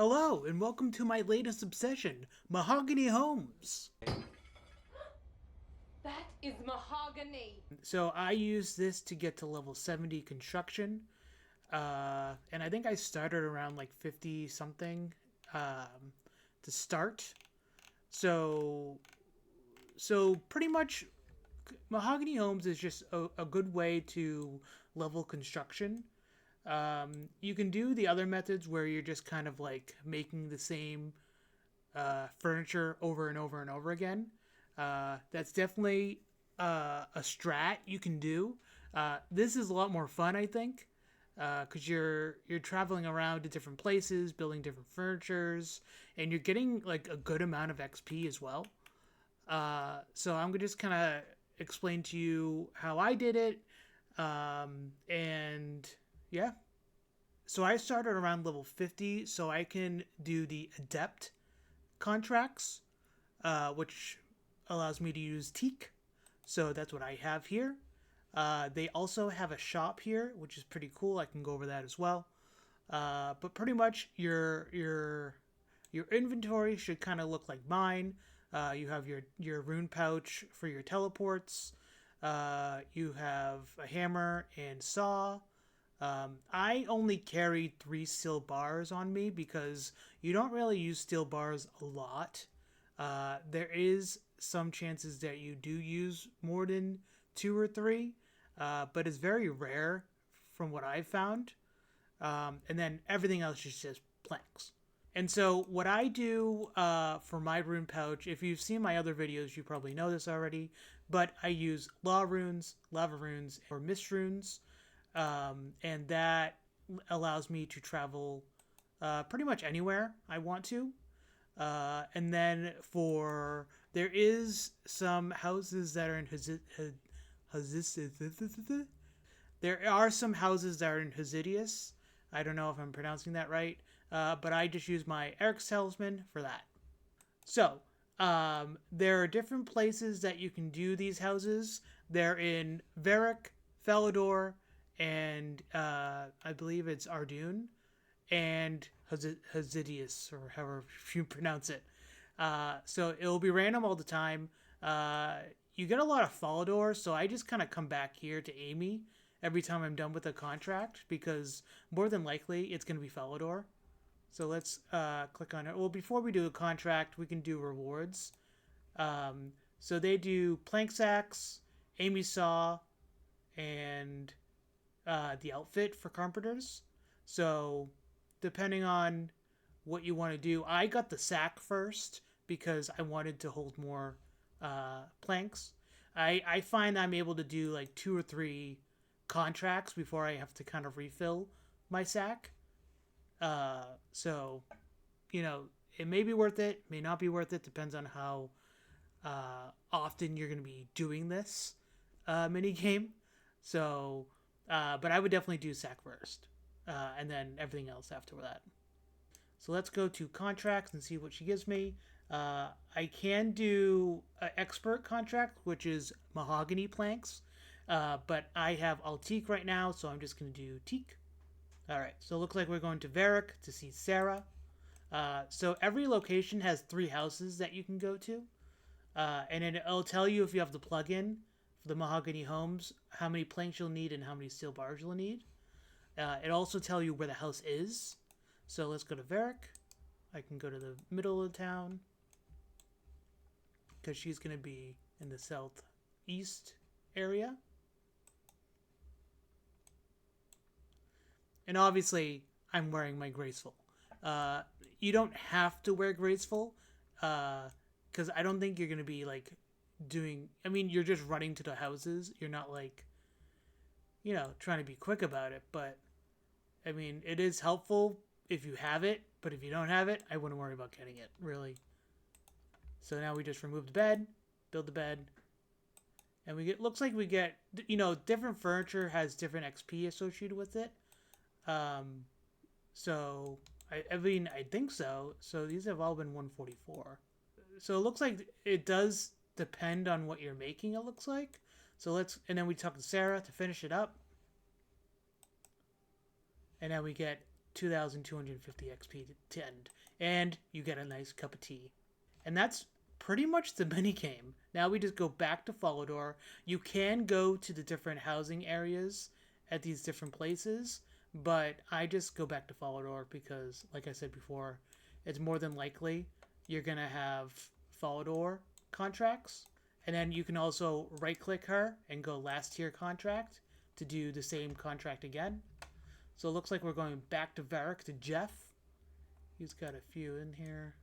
Hello, and welcome to my latest obsession, Mahogany Homes. That is mahogany. So I use this to get to level 70 construction, and I think I started around like 50 something to start. So, so pretty much, Mahogany Homes is just a good way to level construction. You can do the other methods where you're just kind of like making the same furniture over and over and over again. That's definitely a strat you can do. This is a lot more fun, I think, because you're traveling around to different places, building different furnitures, and you're getting like a good amount of XP as well. So I'm gonna just kind of explain to you how I did it, and yeah. So I started around level 50, so I can do the adept contracts, which allows me to use teak. So that's what I have here. They also have a shop here, which is pretty cool. I can go over that as well. But pretty much your inventory should kind of look like mine. You have your rune pouch for your teleports. You have a hammer and saw. I only carried 3 steel bars on me because you don't really use steel bars a lot. There is some chances that you do use more than 2 or 3, but it's very rare from what I've found. And then everything else is just planks. And so what I do for my rune pouch, if you've seen my other videos, you probably know this already, but I use law runes, lava runes, or mist runes, and that allows me to travel pretty much anywhere I want to. And then there is some houses that are in there are some houses that are in Hasidius. I don't know if I'm pronouncing that right, but I just use my Eric's Talisman for that. So, there are different places that you can do these houses. They're in Varric, Felidor, and I believe it's Ardun, and Hasidius, or however you pronounce it. So it'll be random all the time. You get a lot of Felidor, so I just kind of come back here to Amy every time I'm done with a contract, because more than likely it's going to be Felidor. So let's click on it. Well, before we do a contract, we can do rewards. So they do plank sacks, Amy saw, and the outfit for carpenters. So depending on what you want to do, I got the sack first because I wanted to hold more planks. I find I'm able to do like 2 or 3 contracts before I have to kind of refill my sack. So, it may be worth it, may not be worth it, depends on how often you're going to be doing this mini game. So, but I would definitely do sack first, and then everything else after that. So let's go to contracts and see what she gives me. I can do an expert contract, which is mahogany planks, but I have all teak right now, so I'm just going to do teak. All right, so it looks like we're going to Varric to see Sarah. So every location has 3 houses that you can go to, and it'll tell you if you have the plugin for the Mahogany Homes, how many planks you'll need and how many steel bars you'll need. It also tell you where the house is. So let's go to Varric. I can go to the middle of the town because she's going to be in the southeast area. And obviously, I'm wearing my graceful. You don't have to wear graceful because I don't think you're going to be like doing. I mean, you're just running to the houses. You're not like, trying to be quick about it. But I mean, it is helpful if you have it. But if you don't have it, I wouldn't worry about getting it, really. So now we just remove the bed, build the bed, and looks like we get, different furniture has different XP associated with it. So I mean, I think so. So these have all been 144. So it looks like it does depend on what you're making, it looks like. And then we talk to Sarah to finish it up. And then we get 2,250 XP to end. And you get a nice cup of tea. And that's pretty much the mini game. Now we just go back to Falador. You can go to the different housing areas at these different places, but I just go back to Falador because, like I said before, it's more than likely you're going to have Falador contracts. And then you can also right click her and go last tier contract to do the same contract again. So it looks like we're going back to Varric to Jeff. He's got a few in here.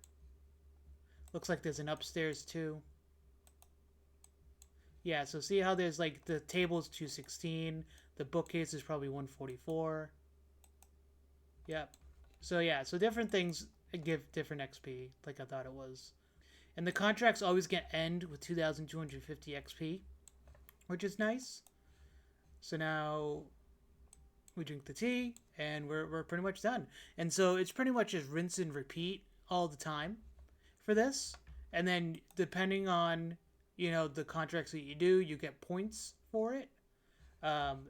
Looks like there's an upstairs too. Yeah, so see how there's like the table's 216, the bookcase is probably 144. Yep. So yeah, so different things give different XP, like I thought it was. And the contracts always get end with 2,250 XP, which is nice. So now we drink the tea, and we're pretty much done. And so it's pretty much just rinse and repeat all the time for this. And then depending on, you know, the contracts that you do, you get points for it.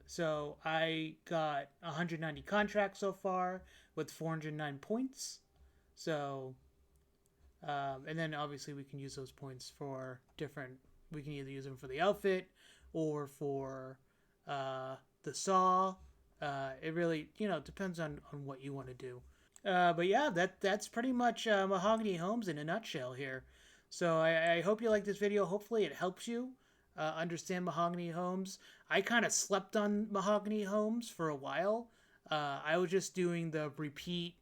So I got 190 contracts so far with 409 points. So, and then obviously we can use those points for different, we can either use them for the outfit or for the saw. It really, you know, depends on what you want to do. But yeah, that's pretty much Mahogany Homes in a nutshell here. So I hope you like this video. Hopefully it helps you understand Mahogany Homes. I kind of slept on Mahogany Homes for a while. I was just doing the repeat,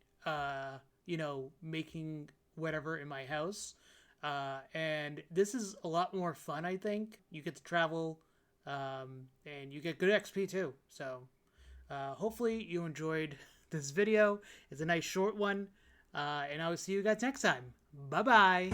you know, making whatever in my house. And this is a lot more fun, I think. You get to travel, and you get good XP too. So hopefully you enjoyed this video. It's a nice short one. And I will see you guys next time. Bye-bye.